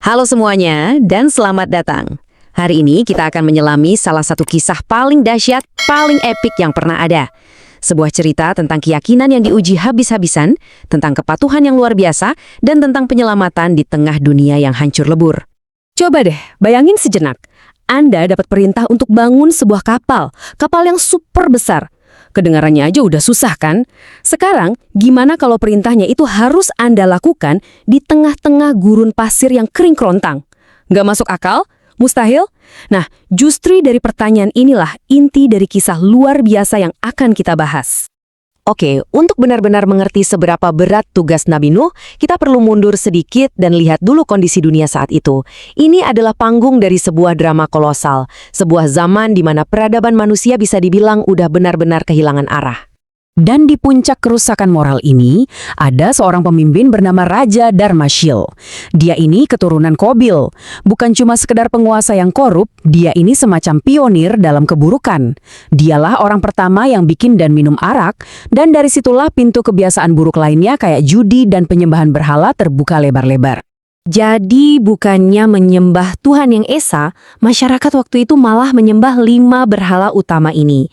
Halo semuanya, dan selamat datang. Hari ini kita akan menyelami salah satu kisah paling dahsyat, paling epik yang pernah ada. Sebuah cerita tentang keyakinan yang diuji habis-habisan, tentang kepatuhan yang luar biasa, dan tentang penyelamatan di tengah dunia yang hancur lebur. Coba deh, bayangin sejenak. Anda dapat perintah untuk bangun sebuah kapal yang super besar. Kedengarannya aja udah susah kan? Sekarang, gimana kalau perintahnya itu harus Anda lakukan di tengah-tengah gurun pasir yang kering kerontang? Nggak masuk akal? Mustahil? Nah, justru dari pertanyaan inilah inti dari kisah luar biasa yang akan kita bahas. Oke, untuk benar-benar mengerti seberapa berat tugas Nabi Nuh, kita perlu mundur sedikit dan lihat dulu kondisi dunia saat itu. Ini adalah panggung dari sebuah drama kolosal, sebuah zaman di mana peradaban manusia bisa dibilang udah benar-benar kehilangan arah. Dan di puncak kerusakan moral ini, ada seorang pemimpin bernama Raja Darmashil. Dia ini keturunan Kobil. Bukan cuma sekedar penguasa yang korup, dia ini semacam pionir dalam keburukan. Dialah orang pertama yang bikin dan minum arak, dan dari situlah pintu kebiasaan buruk lainnya kayak judi dan penyembahan berhala terbuka lebar-lebar. Jadi bukannya menyembah Tuhan yang Esa, masyarakat waktu itu malah menyembah 5 berhala utama ini.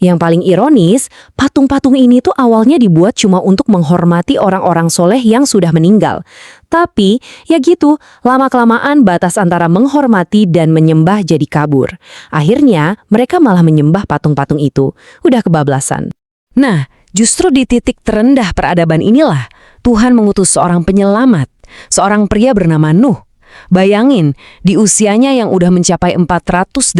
Yang paling ironis, patung-patung ini tuh awalnya dibuat cuma untuk menghormati orang-orang soleh yang sudah meninggal. Tapi, ya gitu, lama-kelamaan batas antara menghormati dan menyembah jadi kabur. Akhirnya, mereka malah menyembah patung-patung itu. Udah kebablasan. Nah, justru di titik terendah peradaban inilah, Tuhan mengutus seorang penyelamat. Seorang pria bernama Nuh. Bayangin, di usianya yang udah mencapai 480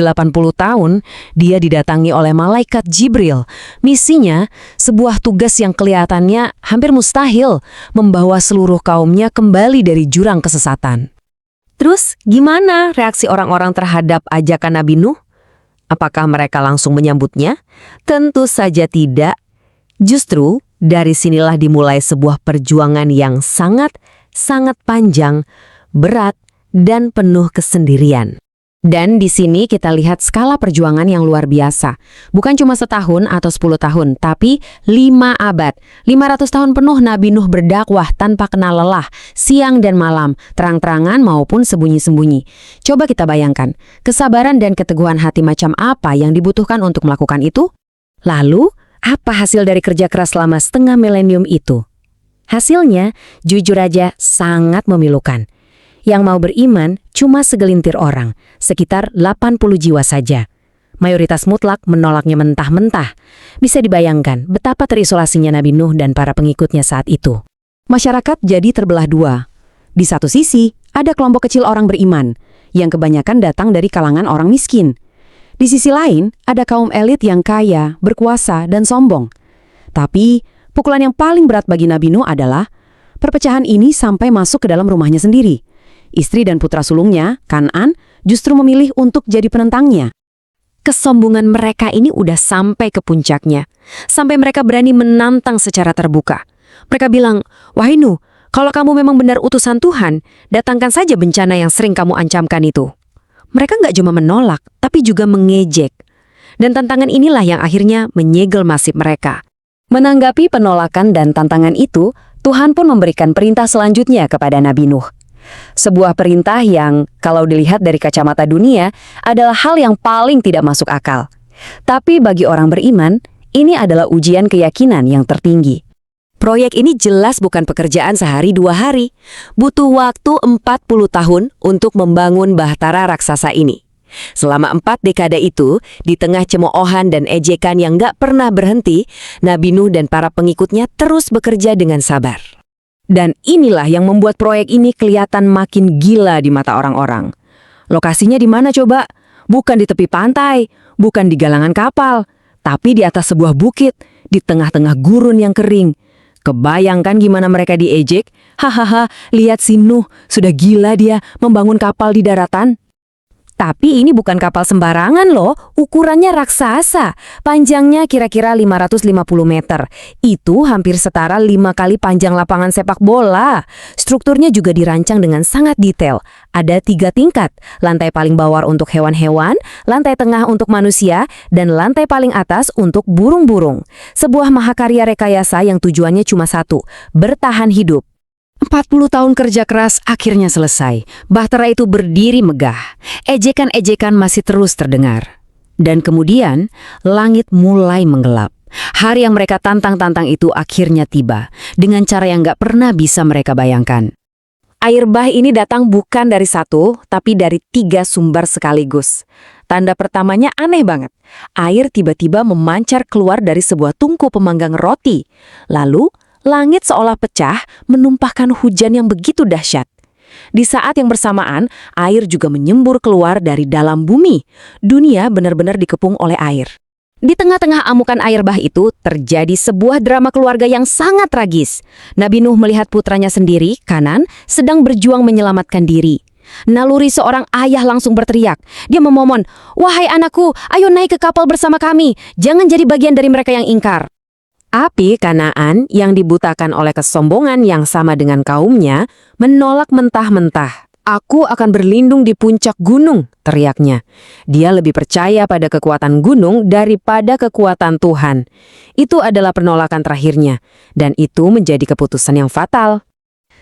tahun, dia didatangi oleh malaikat Jibril. Misinya, sebuah tugas yang kelihatannya hampir mustahil, membawa seluruh kaumnya kembali dari jurang kesesatan. Terus, gimana reaksi orang-orang terhadap ajakan Nabi Nuh? Apakah mereka langsung menyambutnya? Tentu saja tidak. Justru, dari sinilah dimulai sebuah perjuangan yang sangat panjang, berat, dan penuh kesendirian. Dan di sini kita lihat skala perjuangan yang luar biasa. Bukan cuma setahun atau 10 tahun, tapi 5 abad. 500 tahun penuh Nabi Nuh berdakwah tanpa kenal lelah, siang dan malam, terang-terangan maupun sembunyi-sembunyi. Coba kita bayangkan, kesabaran dan keteguhan hati macam apa yang dibutuhkan untuk melakukan itu? Lalu, apa hasil dari kerja keras selama setengah milenium itu? Hasilnya, jujur aja, sangat memilukan. Yang mau beriman cuma segelintir orang, sekitar 80 jiwa saja. Mayoritas mutlak menolaknya mentah-mentah. Bisa dibayangkan betapa terisolasinya Nabi Nuh dan para pengikutnya saat itu. Masyarakat jadi terbelah dua. Di satu sisi, ada kelompok kecil orang beriman, yang kebanyakan datang dari kalangan orang miskin. Di sisi lain, ada kaum elit yang kaya, berkuasa, dan sombong. Tapi, pukulan yang paling berat bagi Nabi Nuh adalah perpecahan ini sampai masuk ke dalam rumahnya sendiri. Istri dan putra sulungnya, Kan'an, justru memilih untuk jadi penentangnya. Kesombongan mereka ini udah sampai ke puncaknya. Sampai mereka berani menantang secara terbuka. Mereka bilang, "Wahai Nuh, kalau kamu memang benar utusan Tuhan, datangkan saja bencana yang sering kamu ancamkan itu." Mereka nggak cuma menolak, tapi juga mengejek. Dan tantangan inilah yang akhirnya menyegel nasib mereka. Menanggapi penolakan dan tantangan itu, Tuhan pun memberikan perintah selanjutnya kepada Nabi Nuh. Sebuah perintah yang, kalau dilihat dari kacamata dunia, adalah hal yang paling tidak masuk akal. Tapi bagi orang beriman, ini adalah ujian keyakinan yang tertinggi. Proyek ini jelas bukan pekerjaan sehari 2 hari. Butuh waktu 40 tahun untuk membangun bahtera raksasa ini. Selama 4 dekade itu, di tengah cemoohan dan ejekan yang gak pernah berhenti, Nabi Nuh dan para pengikutnya terus bekerja dengan sabar. Dan inilah yang membuat proyek ini kelihatan makin gila di mata orang-orang. Lokasinya di mana coba? Bukan di tepi pantai, bukan di galangan kapal, tapi di atas sebuah bukit, di tengah-tengah gurun yang kering. Kebayangkan gimana mereka diejek? Hahaha, lihat si Nuh, sudah gila dia membangun kapal di daratan. Tapi ini bukan kapal sembarangan loh, ukurannya raksasa. Panjangnya kira-kira 550 meter. Itu hampir setara 5 kali panjang lapangan sepak bola. Strukturnya juga dirancang dengan sangat detail. Ada 3 tingkat, lantai paling bawah untuk hewan-hewan, lantai tengah untuk manusia, dan lantai paling atas untuk burung-burung. Sebuah mahakarya rekayasa yang tujuannya cuma satu, bertahan hidup. 40 tahun kerja keras akhirnya selesai. Bahtera itu berdiri megah. Ejekan-ejekan masih terus terdengar. Dan kemudian, langit mulai menggelap. Hari yang mereka tantang-tantang itu akhirnya tiba, dengan cara yang gak pernah bisa mereka bayangkan. Air bah ini datang bukan dari satu, tapi dari 3 sumber sekaligus. Tanda pertamanya aneh banget. Air tiba-tiba memancar keluar dari sebuah tungku pemanggang roti. Lalu, langit seolah pecah, menumpahkan hujan yang begitu dahsyat. Di saat yang bersamaan, air juga menyembur keluar dari dalam bumi. Dunia benar-benar dikepung oleh air. Di tengah-tengah amukan air bah itu, terjadi sebuah drama keluarga yang sangat tragis. Nabi Nuh melihat putranya sendiri, Kanan, sedang berjuang menyelamatkan diri. Naluri seorang ayah langsung berteriak. Dia memohon, "Wahai anakku, ayo naik ke kapal bersama kami. Jangan jadi bagian dari mereka yang ingkar." Api Kanaan yang dibutakan oleh kesombongan yang sama dengan kaumnya menolak mentah-mentah. "Aku akan berlindung di puncak gunung," teriaknya. Dia lebih percaya pada kekuatan gunung daripada kekuatan Tuhan. Itu adalah penolakan terakhirnya, dan itu menjadi keputusan yang fatal.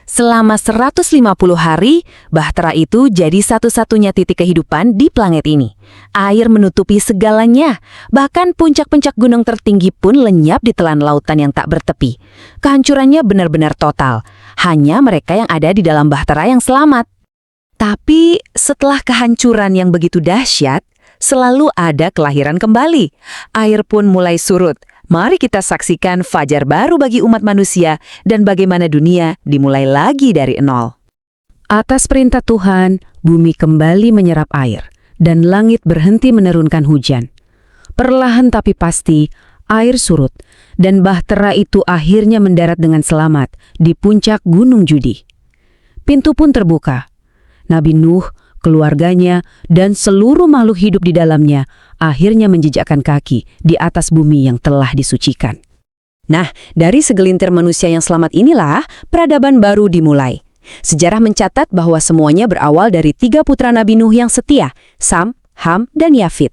Selama 150 hari, bahtera itu jadi satu-satunya titik kehidupan di planet ini. Air menutupi segalanya, bahkan puncak-puncak gunung tertinggi pun lenyap di telan lautan yang tak bertepi. Kehancurannya benar-benar total, hanya mereka yang ada di dalam bahtera yang selamat. Tapi setelah kehancuran yang begitu dahsyat, selalu ada kelahiran kembali. Air pun mulai surut. Mari kita saksikan fajar baru bagi umat manusia dan bagaimana dunia dimulai lagi dari nol. Atas perintah Tuhan, bumi kembali menyerap air dan langit berhenti menurunkan hujan. Perlahan tapi pasti, air surut dan bahtera itu akhirnya mendarat dengan selamat di puncak Gunung Judi. Pintu pun terbuka. Nabi Nuh, keluarganya, dan seluruh makhluk hidup di dalamnya akhirnya menjejakkan kaki di atas bumi yang telah disucikan. Nah, dari segelintir manusia yang selamat inilah peradaban baru dimulai. Sejarah mencatat bahwa semuanya berawal dari 3 putra Nabi Nuh yang setia, Sam, Ham, dan Yafit.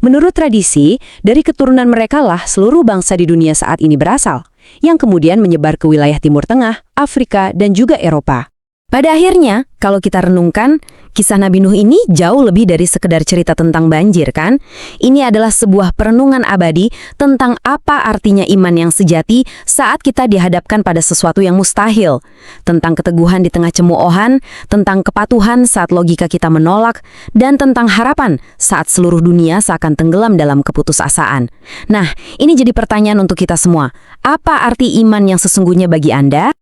Menurut tradisi, dari keturunan merekalah seluruh bangsa di dunia saat ini berasal, yang kemudian menyebar ke wilayah Timur Tengah, Afrika, dan juga Eropa. Pada akhirnya, kalau kita renungkan, kisah Nabi Nuh ini jauh lebih dari sekedar cerita tentang banjir, kan? Ini adalah sebuah perenungan abadi tentang apa artinya iman yang sejati saat kita dihadapkan pada sesuatu yang mustahil. Tentang keteguhan di tengah cemoohan, tentang kepatuhan saat logika kita menolak, dan tentang harapan saat seluruh dunia seakan tenggelam dalam keputusasaan. Nah, ini jadi pertanyaan untuk kita semua. Apa arti iman yang sesungguhnya bagi Anda?